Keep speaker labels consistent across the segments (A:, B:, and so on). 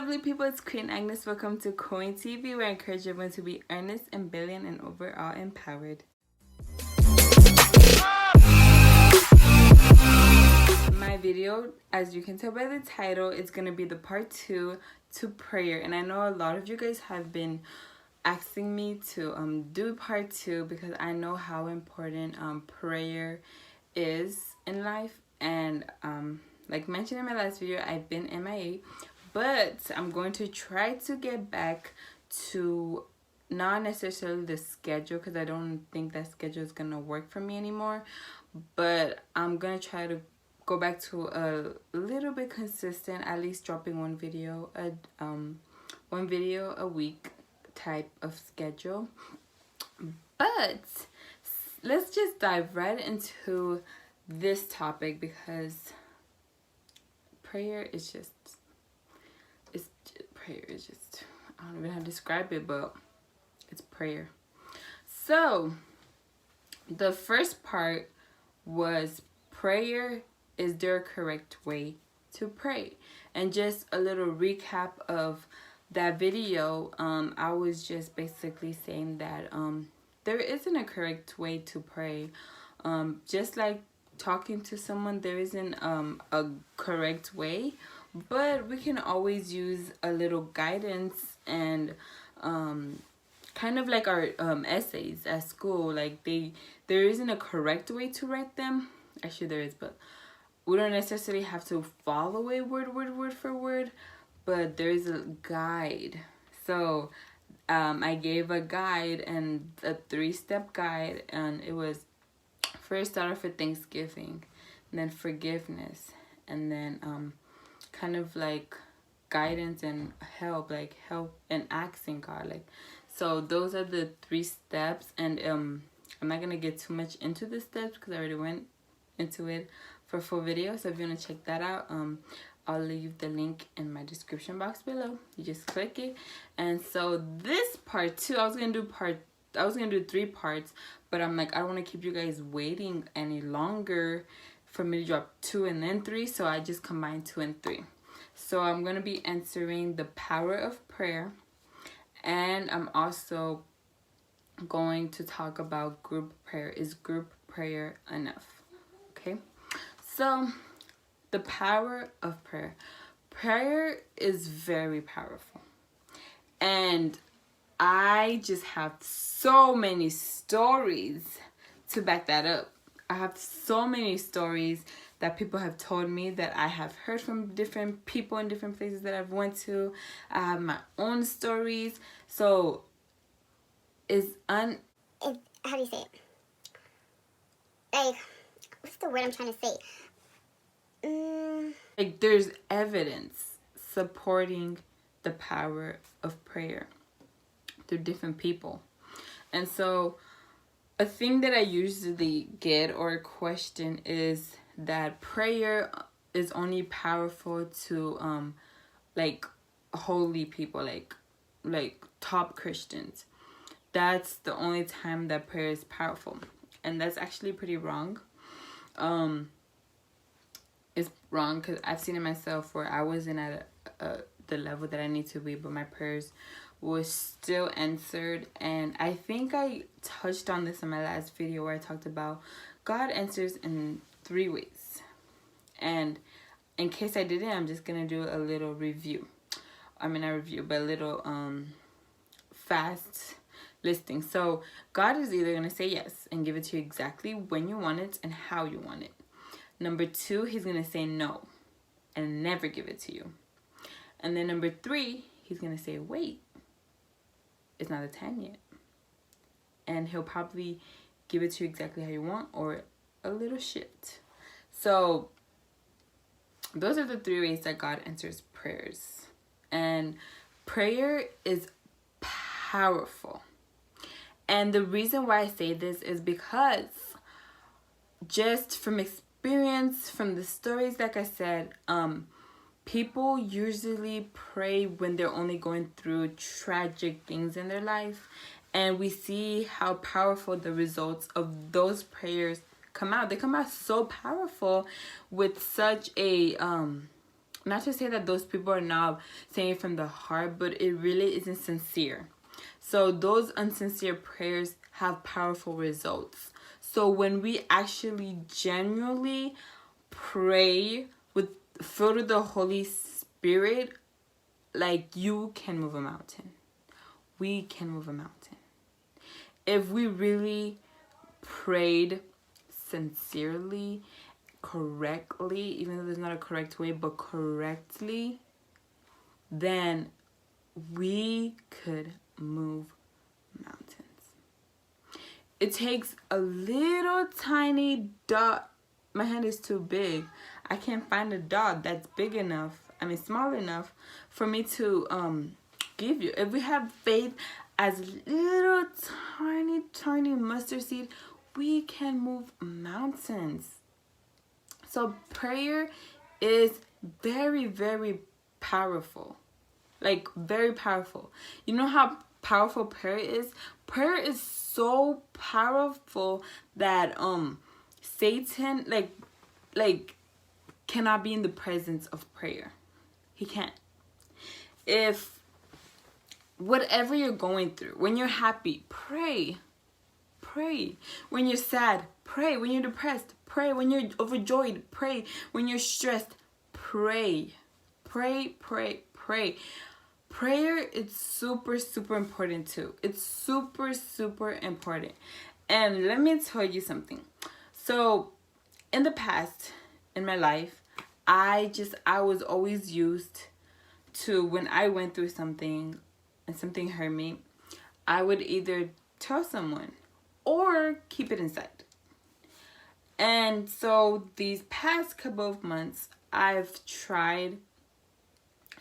A: lovely people, it's Queen Agnes. Welcome to Coin TV, where I encourage everyone to be earnest and brilliant and overall empowered. My video, as you can tell by the title, it's going to be the part 2 to prayer. And I know a lot of you guys have been asking me to do part 2 because I know how important prayer is in life. And like mentioned in my last video, I've been MIA, but I'm going to try to get back to not necessarily the schedule, because I don't think that schedule is gonna work for me anymore, but I'm gonna try to go back to a little bit consistent, at least dropping one video a week type of schedule. But let's just dive right into this topic, because prayer is just, I don't even know how to describe it, but it's prayer. So the first part was prayer. Is there a correct way to pray? And just a little recap of that video. I was just basically saying that there isn't a correct way to pray. Just like talking to someone, there isn't a correct way, but we can always use a little guidance and kind of like our essays at school. Like there isn't a correct way to write them. Actually there is, but we don't necessarily have to follow it word for word, but there is a guide. So I gave a guide, and a 3-step guide, and it was first start off with thanksgiving, and then forgiveness, and then kind of like guidance and help and asking God. Like, so those are the 3 steps, and I'm not gonna get too much into the steps because I already went into it for a full video. So if you want to check that out, I'll leave the link in my description box below. You just click it. And so this part 2, I was gonna do 3 parts, but I'm like, I don't want to keep you guys waiting any longer for me to drop 2 and then 3, so I just combined 2 and 3. So I'm gonna be answering the power of prayer, and I'm also going to talk about group prayer. Is group prayer enough? Okay, so the power of prayer. Prayer is very powerful, and I just have so many stories to back that up. I have so many stories that people have told me, that I have heard from different people in different places that I've went to. I have my own stories. So how do
B: you say it? Like, what's the word I'm trying to say?
A: Like, there's evidence supporting the power of prayer through different people. And so a thing that I usually get, or a question, is that prayer is only powerful to like holy people, like top Christians. That's the only time that prayer is powerful, and that's actually pretty wrong. It's wrong because I've seen it myself where I wasn't at the level that I need to be, but my prayers was still answered. And I think I touched on this in my last video where I talked about God answers in 3 ways. And in case I didn't, I'm just gonna do a little review. I mean, not review, but a little fast listing. So God is either gonna say yes and give it to you exactly when you want it and how you want it. Number 2, he's gonna say no and never give it to you. And then number 3, he's gonna say, wait, it's not the time yet. And he'll probably give it to you exactly how you want, or a little shit. So those are the 3 ways that God answers prayers. And prayer is powerful. And the reason why I say this is because just from experience, from the stories, like I said, people usually pray when they're only going through tragic things in their life, and we see how powerful the results of those prayers come out. They come out so powerful with such a not to say that those people are not saying it from the heart, but it really isn't sincere. So those unsincere prayers have powerful results. So when we actually genuinely pray with filled with the Holy Spirit, like, you can move a mountain. We can move a mountain. If we really prayed sincerely, correctly, even though there's not a correct way, but correctly, then we could move mountains. It takes a little tiny dot. My hand is too big. I can't find a dot that's big enough, small enough for me to give you. If we have faith as little tiny mustard seed, we can move mountains. So prayer is very, very powerful. Like, very powerful. You know how powerful prayer is? Prayer is so powerful that Satan like cannot be in the presence of prayer. He can't. If whatever you're going through, when you're happy, pray. Pray. When you're sad, pray. When you're depressed, pray. When you're overjoyed, pray. When you're stressed, pray. Pray. Prayer is super, super important too. It's super, super important. And let me tell you something. So in the past, in my life, I was always used to, when I went through something and something hurt me, I would either tell someone or keep it inside. And so these past couple of months, I've tried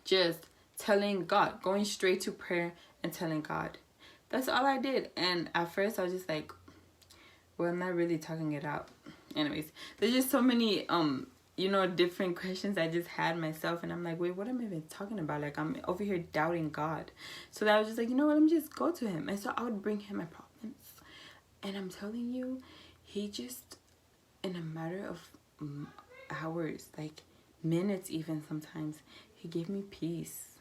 A: just telling God, going straight to prayer and telling God. That's all I did. And at first I was just like, well, I'm not really talking it out. Anyways, there's just so many different questions I just had myself, and I'm like, wait, what am I even talking about? Like, I'm over here doubting God. So that I was just like, you know what, let me just go to him. And so I would bring him my problems. And I'm telling you, he just, in a matter of hours, like minutes even sometimes, he gave me peace.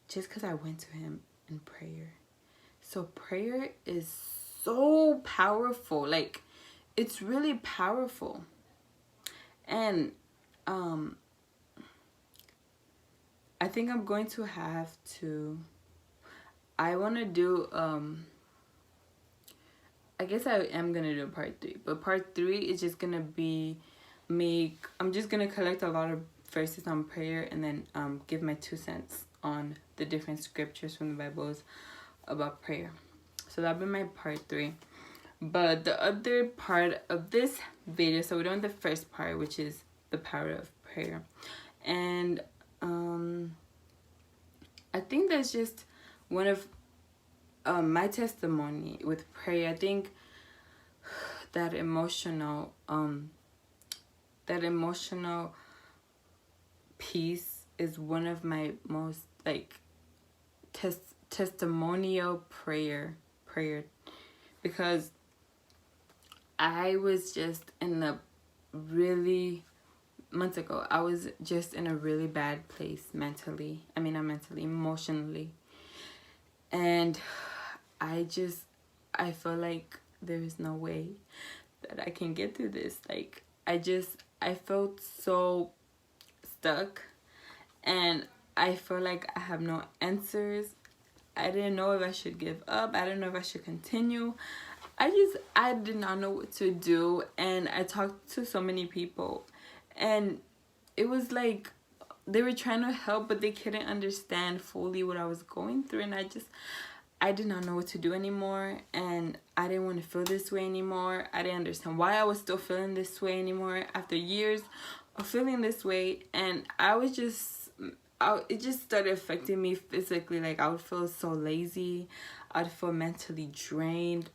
A: Just because I went to him in prayer. So prayer is so powerful. Like, it's really powerful. And I think I'm going to have to, I want to do, I guess I am going to do part 3. But part 3 is just going to be me, I'm just going to collect a lot of verses on prayer and then give my 2 cents on the different scriptures from the Bibles about prayer. So that'll be my part 3. But the other part of this video, so we're doing the first part, which is the power of prayer. And I think that's just one of my testimony with prayer. I think that emotional piece is one of my most like testimonial prayer, because I was just in a really, months ago, I was just in a really bad place mentally. I mean, not mentally, emotionally. And I feel like there is no way that I can get through this. Like, I felt so stuck, and I feel like I have no answers. I didn't know if I should give up. I didn't know if I should continue. I did not know what to do. And I talked to so many people, and it was like they were trying to help, but they couldn't understand fully what I was going through. And I did not know what to do anymore, and I didn't want to feel this way anymore. I didn't understand why I was still feeling this way anymore after years of feeling this way. And it just started affecting me physically. Like, I would feel so lazy. I'd feel mentally drained.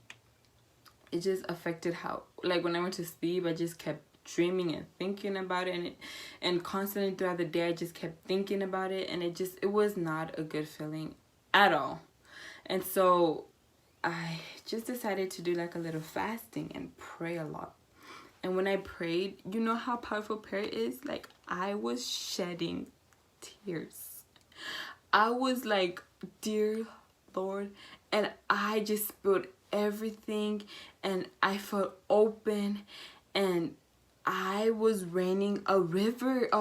A: It just affected how, like, when I went to sleep, I just kept dreaming and thinking about it, and constantly throughout the day I just kept thinking about it, and it was not a good feeling at all. And so I just decided to do like a little fasting and pray a lot. And when I prayed, you know how powerful prayer is? Like, I was shedding tears. I was like, dear Lord. And I just spilled everything. And I felt open. And I was raining a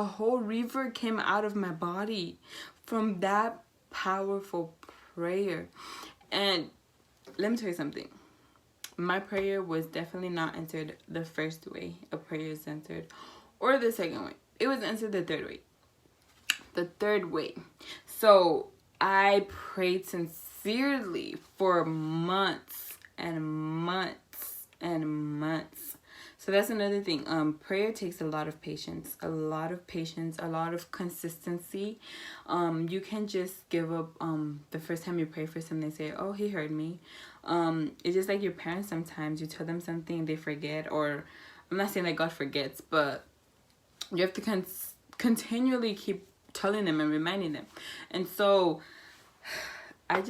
A: whole river came out of my body from that powerful prayer. And let me tell you something. My prayer was definitely not answered the first way a prayer is answered, or the second way. It was answered the third way. The third way. So I prayed sincerely for months and months and months. So that's another thing. Prayer takes a lot of patience, a lot of consistency. You can't just give up the first time you pray for something, say, oh, he heard me. It's just like your parents. Sometimes you tell them something, they forget, or I'm not saying that God forgets, but you have to continually keep telling them and reminding them. And so I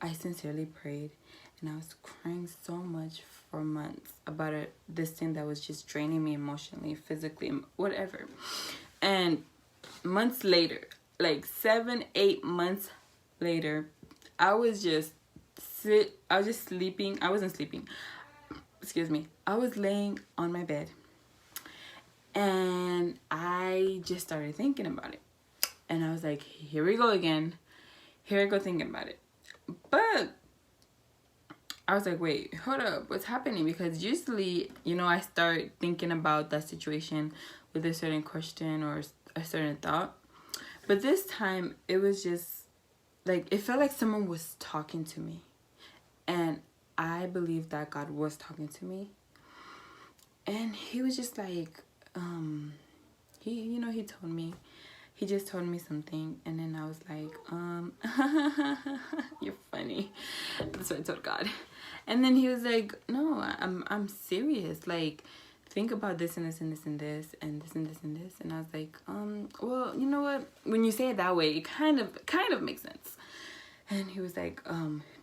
A: I sincerely prayed, and I was crying so much for months about this thing that was just draining me emotionally, physically, whatever. And months later, like 7-8 months later, I was just sleeping. I wasn't sleeping. Excuse me. I was laying on my bed, and I just started thinking about it. And I was like, here we go again. Here I go thinking about it. But I was like, wait, hold up, what's happening? Because usually, I start thinking about that situation with a certain question or a certain thought. But this time, it was just, like, it felt like someone was talking to me. And I believe that God was talking to me. And he was just like, he told me. He just told me something, and then I was like, you're funny. That's what I told God. And then he was like, no, I'm serious. Like, think about this and this and this and this and this and this and this. And I was like, well, you know what? When you say it that way, it kind of makes sense. And he was like,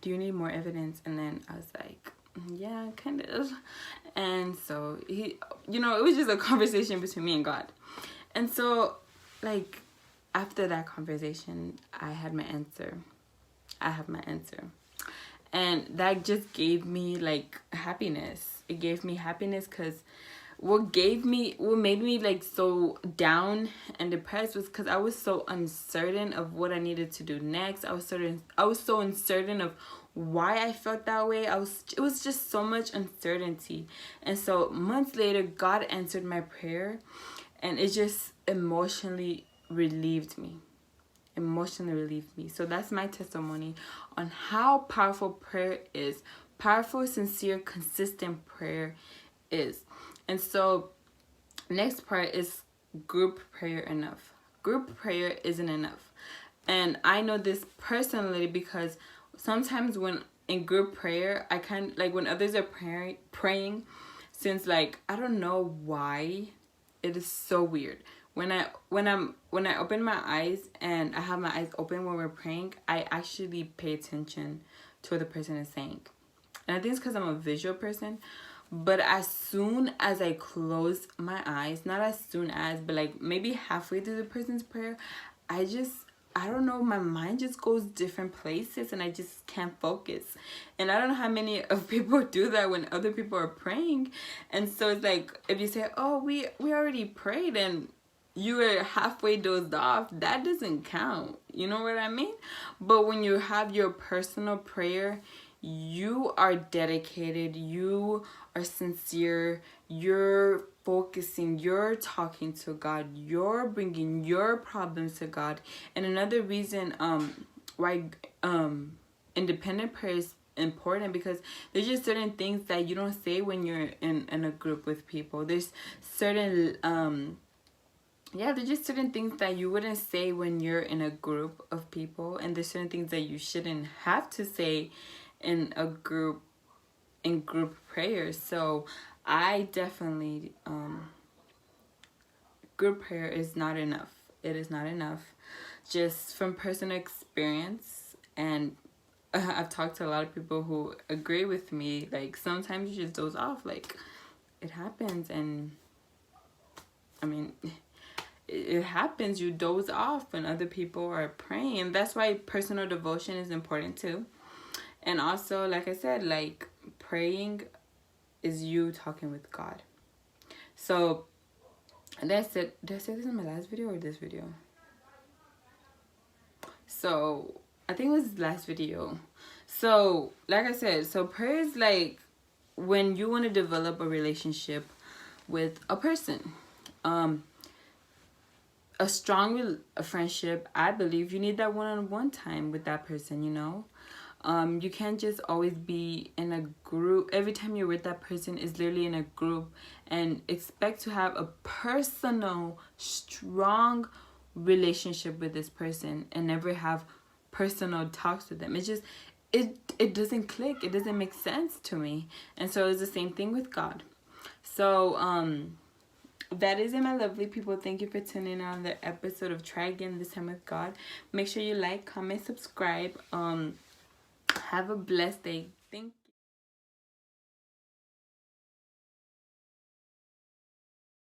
A: do you need more evidence? And then I was like, yeah, kind of. And so he, it was just a conversation between me and God. And so, like, after that conversation, I had my answer. I have my answer. And that just gave me, like, happiness. It gave me happiness because what made me, like, so down and depressed was because I was so uncertain of what I needed to do next. I was so uncertain of why I felt that way. It was just so much uncertainty. And so months later, God answered my prayer, and it just emotionally relieved me. So that's my testimony on how powerful prayer is. Powerful, sincere, consistent prayer is. And so next part is group prayer enough. Group prayer isn't enough. And I know this personally because sometimes when in group prayer, I when others are praying, since, like, I don't know why, it is so weird. When I open my eyes and I have my eyes open when we're praying, I actually pay attention to what the person is saying. And I think it's because I'm a visual person. But as soon as I close my eyes, not as soon as, but like maybe halfway through the person's prayer, I don't know, my mind just goes different places and I just can't focus. And I don't know how many of people do that when other people are praying. And so it's like, if you say, oh, we already prayed and you were halfway dozed off, that doesn't count. You know what I mean? But when you have your personal prayer, you are dedicated, you are sincere, you're focusing, you're talking to God, you're bringing your problems to God. And another reason why independent prayer is important, because there's just certain things that you don't say when you're in a group with people. There's certain there's just certain things that you wouldn't say when you're in a group of people, and there's certain things that you shouldn't have to say in group prayers. So I definitely group prayer is not enough. It is not enough. Just from personal experience, and I've talked to a lot of people who agree with me, like sometimes you just doze off, like it happens. And I mean, it happens. You doze off when other people are praying. And that's why personal devotion is important too. And also, like I said, like praying is you talking with God. So that's it. Did I say this in my last video or this video? So I think it was last video. So like I said, so prayer is like when you want to develop a relationship with a person. A strong friendship, I believe you need that one-on-one time with that person, you know. You can't just always be in a group. Every time you're with that person is literally in a group, and expect to have a personal, strong relationship with this person and never have personal talks with them. It's just, it doesn't click. It doesn't make sense to me. And so it's the same thing with God. So, that is it, my lovely people. Thank you for tuning in on the episode of Try Again, This Time with God. Make sure you like, comment, subscribe. Have a blessed day. Thank you.